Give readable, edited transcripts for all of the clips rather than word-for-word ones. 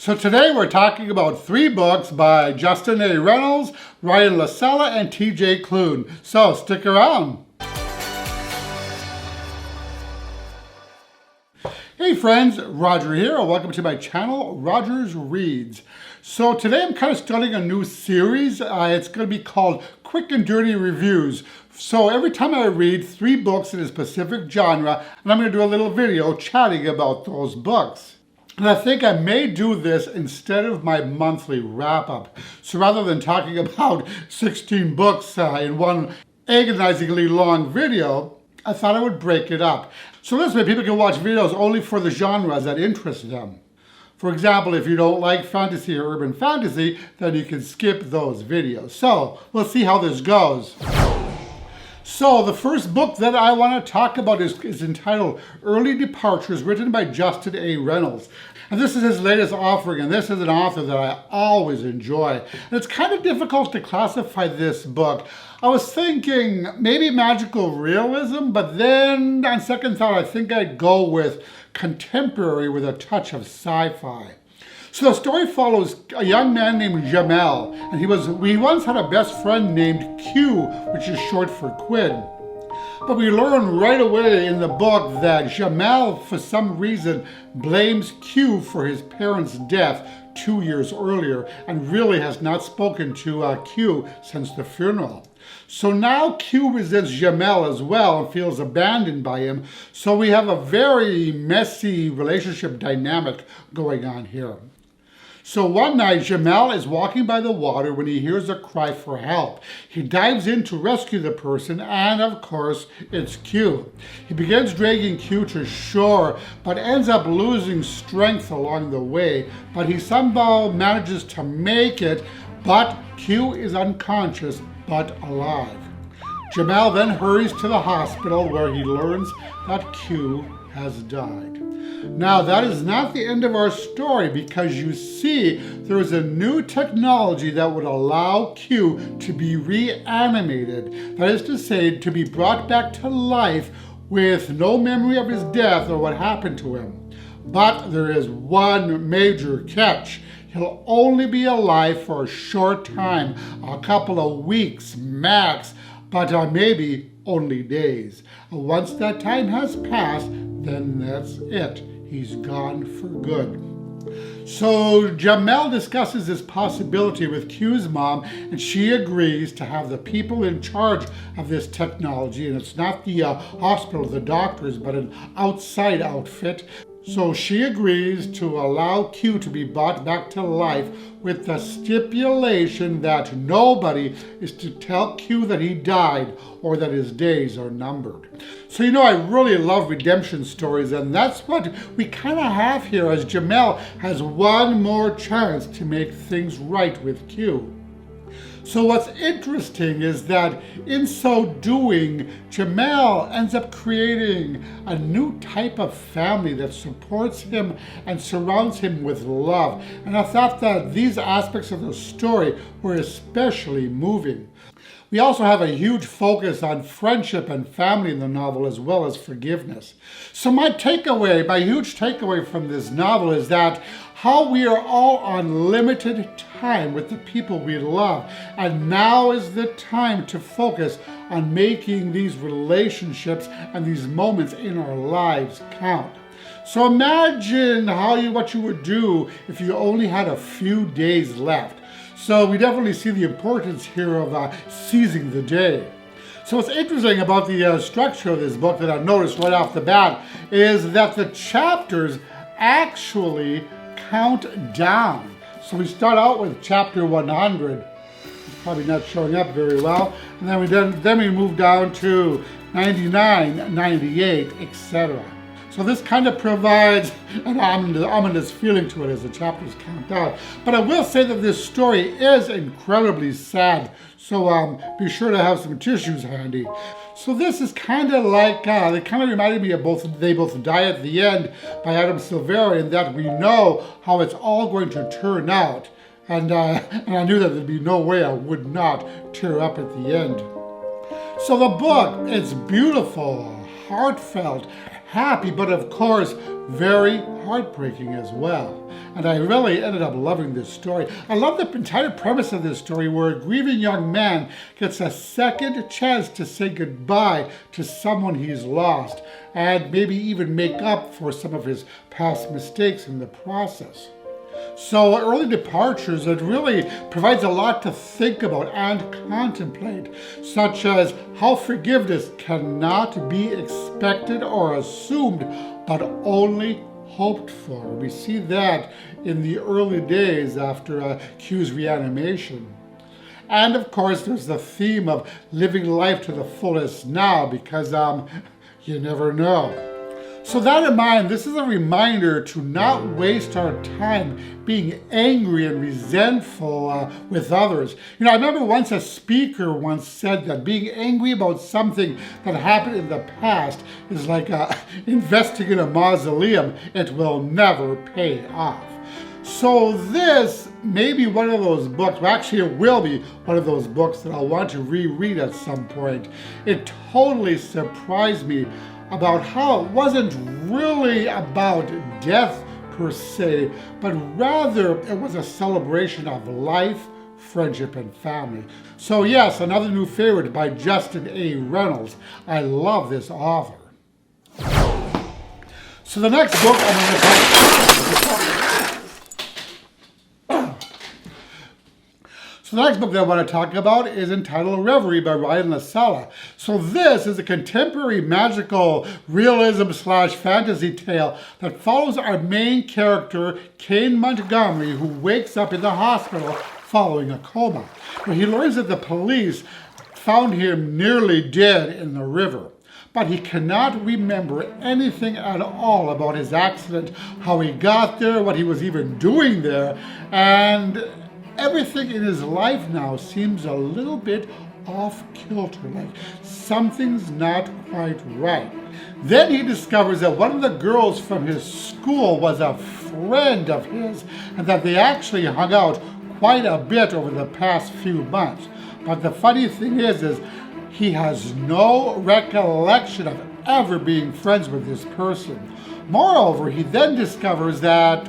So today we're talking about 3 books by Justin A. Reynolds, Ryan La Sala, and TJ Klune. So stick around. Hey friends, Roger here, and welcome to my channel, Rogers Reads. So today I'm kind of starting a new series. It's going to be called Quick and Dirty Reviews. So every time I read 3 books in a specific genre, and I'm going to do a little video chatting about those books. And I think I may do this instead of my monthly wrap-up. So rather than talking about 16 books in one agonizingly long video, I thought I would break it up. So this way people can watch videos only for the genres that interest them. For example, if you don't like fantasy or urban fantasy, then you can skip those videos. So let's see how this goes. So the first book that I want to talk about is entitled Early Departures, written by Justin A. Reynolds. And this is his latest offering, and this is an author that I always enjoy. And it's kind of difficult to classify this book. I was thinking maybe magical realism, but then on second thought, I think I'd go with contemporary with a touch of sci-fi. So the story follows a young man named Jamel, and he once had a best friend named Q, which is short for Quid. But we learn right away in the book that Jamel, for some reason, blames Q for his parents' death 2 years earlier, and really has not spoken to Q since the funeral. So now Q resents Jamel as well and feels abandoned by him. So we have a very messy relationship dynamic going on here. So one night, Jamel is walking by the water when he hears a cry for help. He dives in to rescue the person, and of course, it's Q. He begins dragging Q to shore, but ends up losing strength along the way. But he somehow manages to make it, but Q is unconscious, but alive. Jamel then hurries to the hospital where he learns that Q has died. Now that is not the end of our story, because you see there is a new technology that would allow Q to be reanimated. That is to say, to be brought back to life with no memory of his death or what happened to him. But there is one major catch. He'll only be alive for a short time, a couple of weeks max, but maybe only days. Once that time has passed, then that's it. He's gone for good. So Jamel discusses this possibility with Q's mom, and she agrees to have the people in charge of this technology, and it's not the hospital, the doctors, but an outside outfit. So she agrees to allow Q to be brought back to life with the stipulation that nobody is to tell Q that he died or that his days are numbered. So I really love redemption stories, and that's what we kind of have here, as Jamel has one more chance to make things right with Q. So what's interesting is that in so doing, Jamel ends up creating a new type of family that supports him and surrounds him with love. And I thought that these aspects of the story were especially moving. We also have a huge focus on friendship and family in the novel, as well as forgiveness. So my huge takeaway from this novel is that how we are all on limited time with the people we love. And now is the time to focus on making these relationships and these moments in our lives count. So imagine what you would do if you only had a few days left. So we definitely see the importance here of seizing the day. So what's interesting about the structure of this book that I've noticed right off the bat is that the chapters actually count down. So we start out with chapter 100. It's probably not showing up very well. And then we move down to 99, 98, etc. So this kind of provides an ominous feeling to it as the chapters count down. But I will say that this story is incredibly sad, so be sure to have some tissues handy. So this is kind of like, they kind of reminded me of They Both Die at the End by Adam Silvera, in that we know how it's all going to turn out. And I knew that there'd be no way I would not tear up at the end. So the book, it's beautiful, heartfelt, happy, but of course, very heartbreaking as well. And I really ended up loving this story. I love the entire premise of this story where a grieving young man gets a second chance to say goodbye to someone he's lost and maybe even make up for some of his past mistakes in the process. So Early Departures, it really provides a lot to think about and contemplate, such as how forgiveness cannot be expected or assumed, but only hoped for. We see that in the early days after Q's reanimation. And of course, there's the theme of living life to the fullest now, because you never know. So that in mind, this is a reminder to not waste our time being angry and resentful with others. You know, I remember once a speaker once said that being angry about something that happened in the past is like investing in a mausoleum. It will never pay off. So this may be one of those books, well actually it will be one of those books that I'll want to reread at some point. It totally surprised me about how it wasn't really about death per se, but rather it was a celebration of life, friendship, and family. So yes, another new favorite by Justin A. Reynolds. I love this author. So the next book I'm going to talk So the next book that I want to talk about is entitled Reverie by Ryan La Sala. So this is a contemporary magical realism / fantasy tale that follows our main character, Kane Montgomery, who wakes up in the hospital following a coma, where he learns that the police found him nearly dead in the river. But he cannot remember anything at all about his accident, how he got there, what he was even doing there, and everything in his life now seems a little bit off kilter, like something's not quite right. Then he discovers that one of the girls from his school was a friend of his and that they actually hung out quite a bit over the past few months. But the funny thing is he has no recollection of ever being friends with this person. Moreover, he then discovers that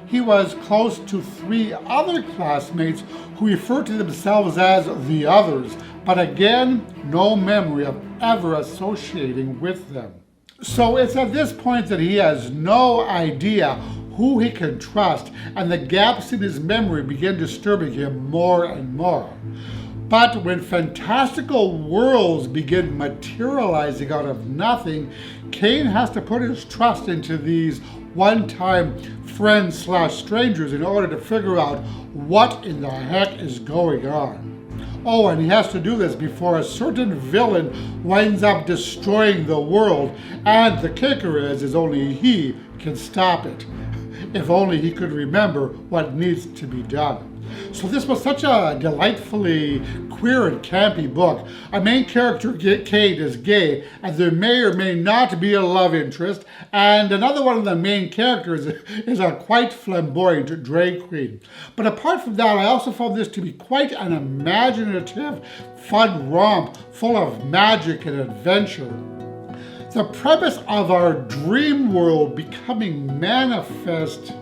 he was close to 3 other classmates who refer to themselves as the others, but again, no memory of ever associating with them. So it's at this point that he has no idea who he can trust, and the gaps in his memory begin disturbing him more and more. But when fantastical worlds begin materializing out of nothing, Kane has to put his trust into these one-time friends / strangers in order to figure out what in the heck is going on. Oh, and he has to do this before a certain villain winds up destroying the world, and the kicker is only he can stop it. If only he could remember what needs to be done. So this was such a delightfully queer and campy book. Our main character, Kate, is gay, and there may or may not be a love interest, and another one of the main characters is a quite flamboyant drag queen. But apart from that, I also found this to be quite an imaginative, fun romp full of magic and adventure. The premise of our dream world becoming manifest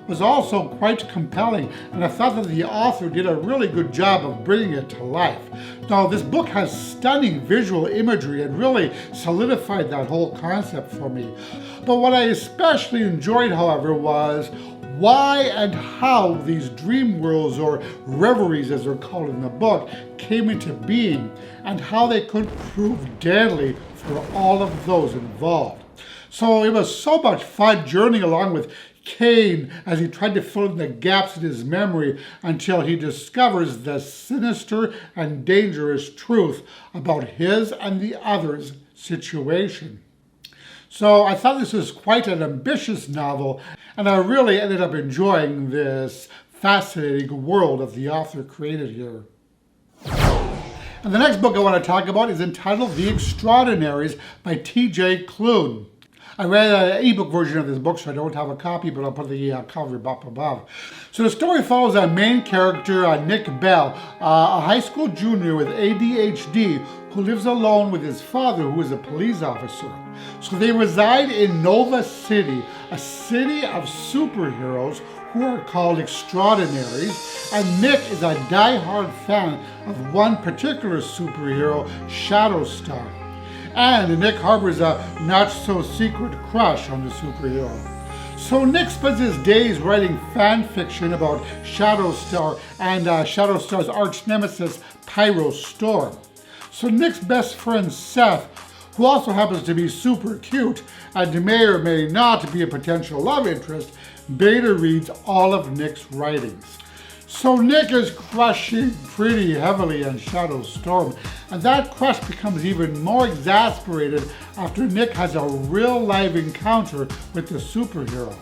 was also quite compelling, and I thought that the author did a really good job of bringing it to life. Now, this book has stunning visual imagery and really solidified that whole concept for me. But what I especially enjoyed, however, was why and how these dream worlds, or reveries as they're called in the book, came into being, and how they could prove deadly for all of those involved. So it was so much fun journeying along with Kane as he tried to fill in the gaps in his memory until he discovers the sinister and dangerous truth about his and the others' situation. So I thought this was quite an ambitious novel, and I really ended up enjoying this fascinating world that the author created here. And the next book I want to talk about is entitled The Extraordinaries by TJ Klune. I read an ebook version of this book, so I don't have a copy, but I'll put the cover up above. So the story follows our main character, Nick Bell, a high school junior with ADHD who lives alone with his father, who is a police officer. So they reside in Nova City, a city of superheroes who are called Extraordinaries, and Nick is a die-hard fan of one particular superhero, Shatterstar. And Nick harbors a not-so-secret crush on the superhero. So Nick spends his days writing fan fiction about Shatterstar and Shatterstar's arch-nemesis, Pyro Storm. So Nick's best friend Seth, who also happens to be super cute and may or may not be a potential love interest, beta reads all of Nick's writings. So Nick is crushing pretty heavily on Shatterstorm, and that crush becomes even more exasperated after Nick has a real-life encounter with the superhero.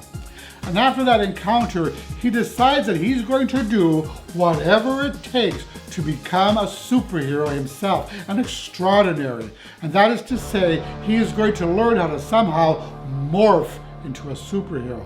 And after that encounter, he decides that he's going to do whatever it takes to become a superhero himself, an extraordinary. And that is to say, he is going to learn how to somehow morph into a superhero.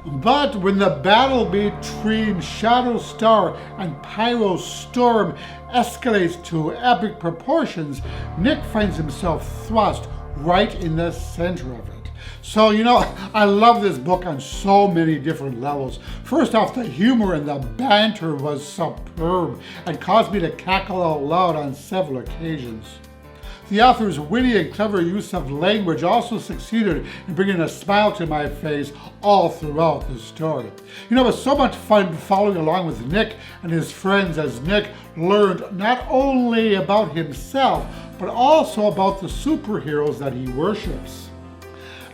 But when the battle between Shatterstar and Pyro Storm escalates to epic proportions, Nick finds himself thrust right in the center of it. So, I love this book on so many different levels. First off, the humor and the banter was superb and caused me to cackle out loud on several occasions. The author's witty and clever use of language also succeeded in bringing a smile to my face all throughout the story. It was so much fun following along with Nick and his friends as Nick learned not only about himself, but also about the superheroes that he worships.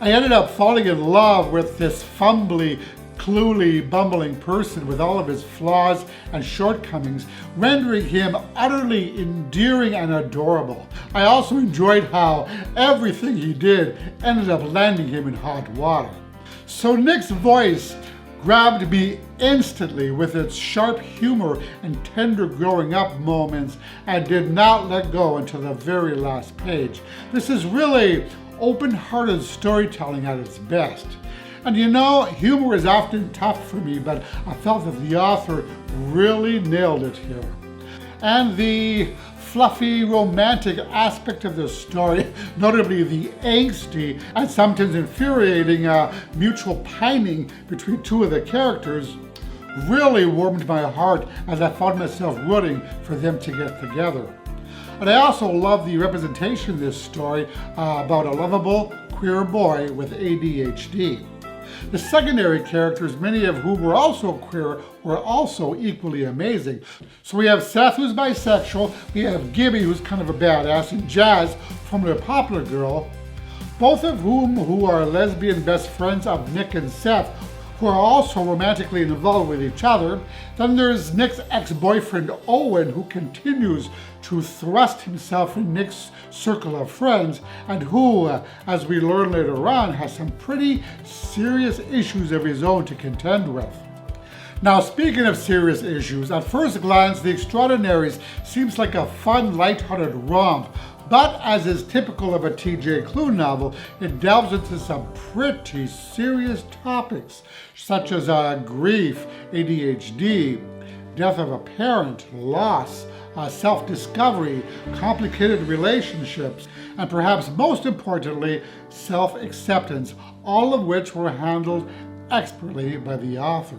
I ended up falling in love with this fumbly, cluely, bumbling person with all of his flaws and shortcomings, rendering him utterly endearing and adorable. I also enjoyed how everything he did ended up landing him in hot water. So Nick's voice grabbed me instantly with its sharp humor and tender growing up moments and did not let go until the very last page. This is really open-hearted storytelling at its best. And humor is often tough for me, but I felt that the author really nailed it here. And the fluffy, romantic aspect of the story, notably the angsty and sometimes infuriating mutual pining between two of the characters, really warmed my heart as I found myself rooting for them to get together. And I also love the representation in this story about a lovable queer boy with ADHD. The secondary characters, many of whom were also queer, were also equally amazing. So we have Seth, who's bisexual, we have Gibby, who's kind of a badass, and Jazz, formerly a popular girl, both of who are lesbian best friends of Nick and Seth, who are also romantically involved with each other. Then there's Nick's ex-boyfriend Owen, who continues to thrust himself in Nick's circle of friends, and who, as we learn later on, has some pretty serious issues of his own to contend with. Now, speaking of serious issues, at first glance, The Extraordinaries seems like a fun, lighthearted romp, but as is typical of a TJ Klune novel, it delves into some pretty serious topics, such as grief, ADHD, death of a parent, loss, self-discovery, complicated relationships, and perhaps most importantly, self-acceptance, all of which were handled expertly by the author.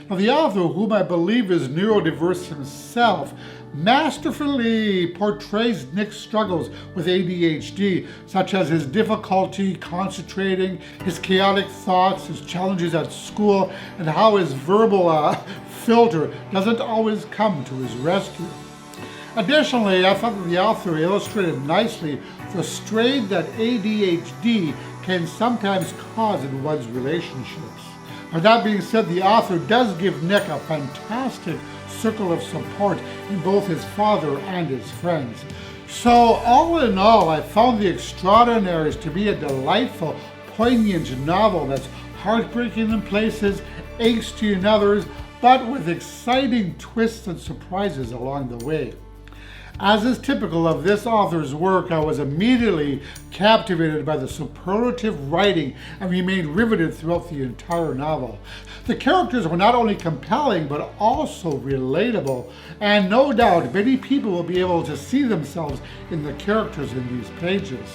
Now, the author, whom I believe is neurodiverse himself, masterfully portrays Nick's struggles with ADHD, such as his difficulty concentrating, his chaotic thoughts, his challenges at school, and how his verbal filter doesn't always come to his rescue. Additionally, I thought that the author illustrated nicely the strain that ADHD can sometimes cause in one's relationships. But that being said, the author does give Nick a fantastic circle of support in both his father and his friends. So all in all, I found The Extraordinaries to be a delightful, poignant novel that's heartbreaking in places, angsty in others, but with exciting twists and surprises along the way. As is typical of this author's work, I was immediately captivated by the superlative writing and remained riveted throughout the entire novel. The characters were not only compelling, but also relatable, and no doubt many people will be able to see themselves in the characters in these pages.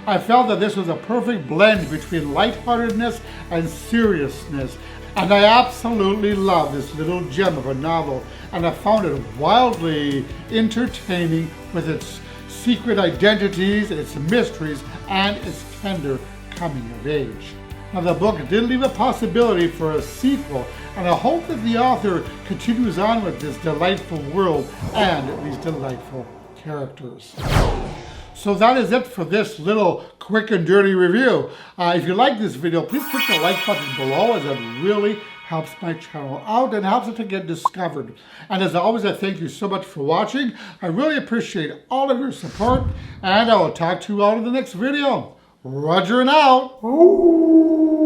I felt that this was a perfect blend between lightheartedness and seriousness, and I absolutely love this little gem of a novel, and I found it wildly entertaining with its secret identities, its mysteries, and its tender coming of age. Now, the book did leave a possibility for a sequel, and I hope that the author continues on with this delightful world and these delightful characters. So that is it for this little quick and dirty review. If you like this video, please click the like button below, as it really helps my channel out and helps it to get discovered. And as always, I thank you so much for watching. I really appreciate all of your support, and I will talk to you all in the next video. Roger and out. Ooh.